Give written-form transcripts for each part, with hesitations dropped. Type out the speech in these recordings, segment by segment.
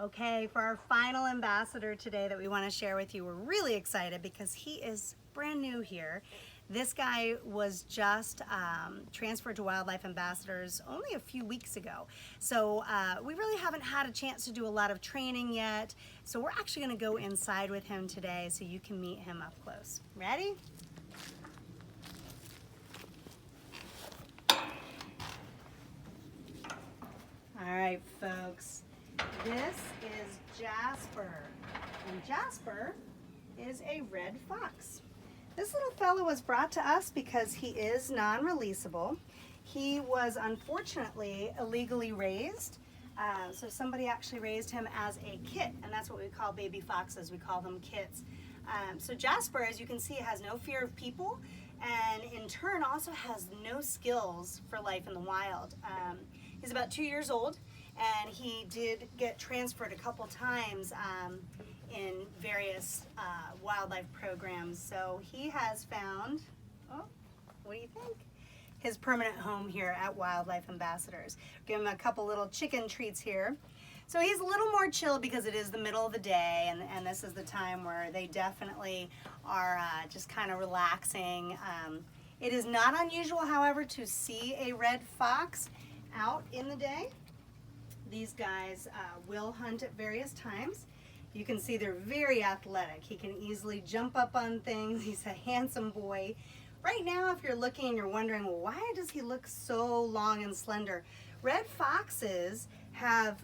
Okay, for our final ambassador today that we want to share with you, we're really excited because he is brand new here. This guy was just transferred to Wildlife Ambassadors only a few weeks ago. So we really haven't had a chance to do a lot of training yet. So we're actually going to go inside with him today so you can meet him up close. Ready? All right, folks. This is Jasper. And Jasper is a red fox. This little fellow was brought to us because he is non-releasable. He was unfortunately illegally raised. So somebody actually raised him as a kit, and that's what we call baby foxes. We call them kits. So Jasper, as you can see, has no fear of people, and in turn also has no skills for life in the wild. He's about 2 years old, and he did get transferred a couple times in various wildlife programs. So he has found, oh, what do you think? His permanent home here at Wildlife Ambassadors. Give him a couple little chicken treats here. So he's a little more chill because it is the middle of the day, and this is the time where they definitely are just kind of relaxing. It is not unusual, however, to see a red fox out in the day. These guys will hunt at various times. You can see they're very athletic. He can easily jump up on things. He's a handsome boy. Right now, if you're looking and you're wondering, well, why does he look so long and slender? Red foxes have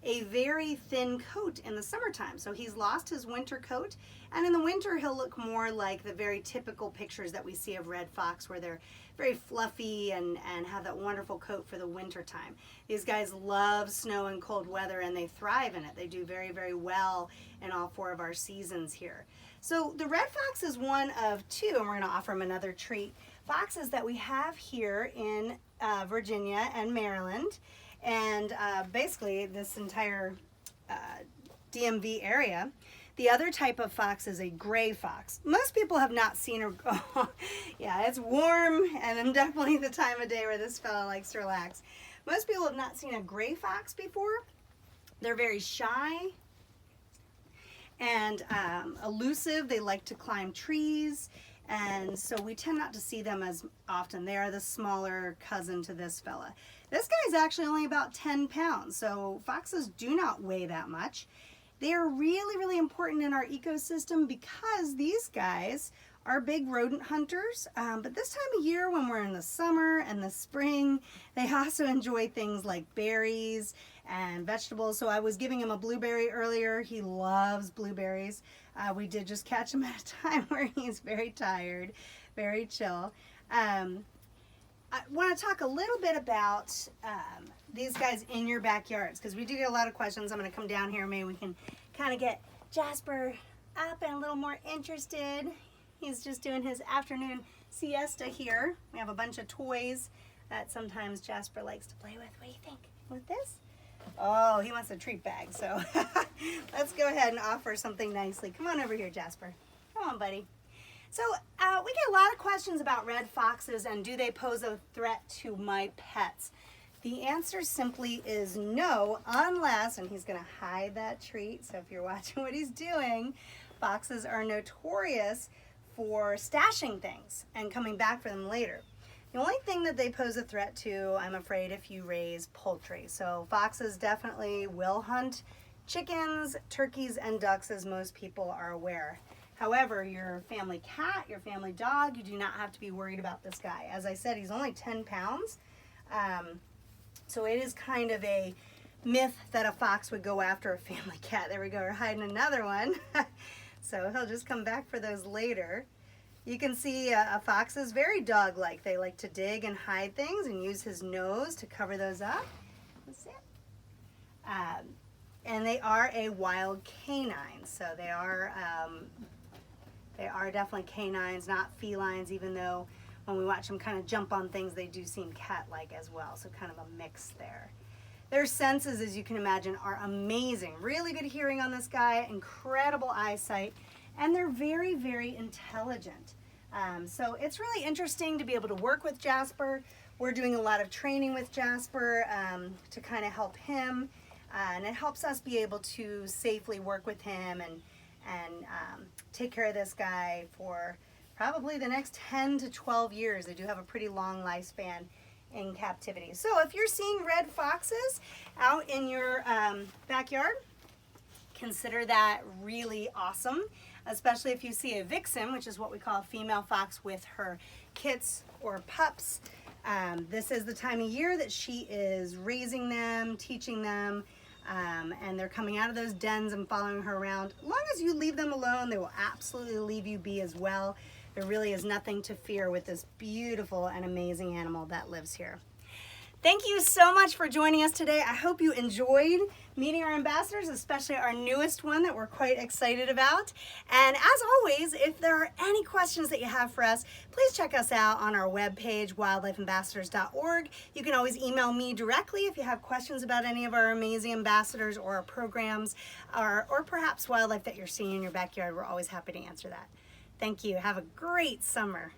a very thin coat in the summertime. So he's lost his winter coat, and in the winter he'll look more like the very typical pictures that we see of red fox, where they're very fluffy and have that wonderful coat for the winter time. These guys love snow and cold weather, and they thrive in it. They do very, very well in all 4 of our seasons here. So the red fox is one of 2, and we're going to offer him another treat, foxes that we have here in Virginia and Maryland, and basically this entire DMV area. The other type of fox is a gray fox. Most people have not seen her. Oh, yeah, it's warm, and definitely the time of day where this fella likes to relax. Most people have not seen a gray fox before. They're very shy and elusive. They like to climb trees, and so we tend not to see them as often. They are the smaller cousin to this fella. This guy's actually only about 10 pounds, so foxes do not weigh that much. They are really, really important in our ecosystem because these guys are big rodent hunters, but this time of year when we're in the summer and the spring, they also enjoy things like berries and vegetables. So I was giving him a blueberry earlier. He loves blueberries. We did just catch him at a time where he's very tired, very chill. I want to talk a little bit about these guys in your backyards, because we do get a lot of questions. I'm going to come down here, maybe we can kind of get Jasper up and a little more interested. He's just doing his afternoon siesta here. We have a bunch of toys that sometimes Jasper likes to play with. What do you think? With this? Oh, he wants a treat bag, so let's go ahead and offer something nicely. Come on over here, Jasper. Come on, buddy. So we get a lot of questions about red foxes and do they pose a threat to my pets? The answer simply is no, unless, and he's going to hide that treat, so if you're watching what he's doing, foxes are notorious for stashing things and coming back for them later. The only thing that they pose a threat to, I'm afraid, if you raise poultry. So foxes definitely will hunt chickens, turkeys, and ducks, as most people are aware. However, your family cat, your family dog, you do not have to be worried about this guy. As I said, he's only 10 pounds. So it is kind of a myth that a fox would go after a family cat. There we go, we're hiding another one. So he'll just come back for those later. You can see a fox is very dog-like. They like to dig and hide things and use his nose to cover those up. That's it. And they are a wild canine, so they are definitely canines, not felines, even though when we watch them kind of jump on things, they do seem cat-like as well, so kind of a mix there. Their senses, as you can imagine, are amazing. Really good hearing on this guy, incredible eyesight, and they're very, very intelligent. So it's really interesting to be able to work with Jasper. We're doing a lot of training with Jasper to kind of help him. and it helps us be able to safely work with him and take care of this guy for probably the next 10 to 12 years. They do have a pretty long lifespan in captivity. So if you're seeing red foxes out in your backyard, consider that really awesome, especially if you see a vixen, which is what we call a female fox with her kits or pups. This is the time of year that she is raising them, teaching them, and they're coming out of those dens and following her around. As long as you leave them alone, they will absolutely leave you be as well. There really is nothing to fear with this beautiful and amazing animal that lives here. Thank you so much for joining us today. I hope you enjoyed meeting our ambassadors, especially our newest one that we're quite excited about. And as always, if there are any questions that you have for us, please check us out on our webpage, wildlifeambassadors.org. You can always email me directly if you have questions about any of our amazing ambassadors or our programs, or perhaps wildlife that you're seeing in your backyard. We're always happy to answer that. Thank you. Have a great summer.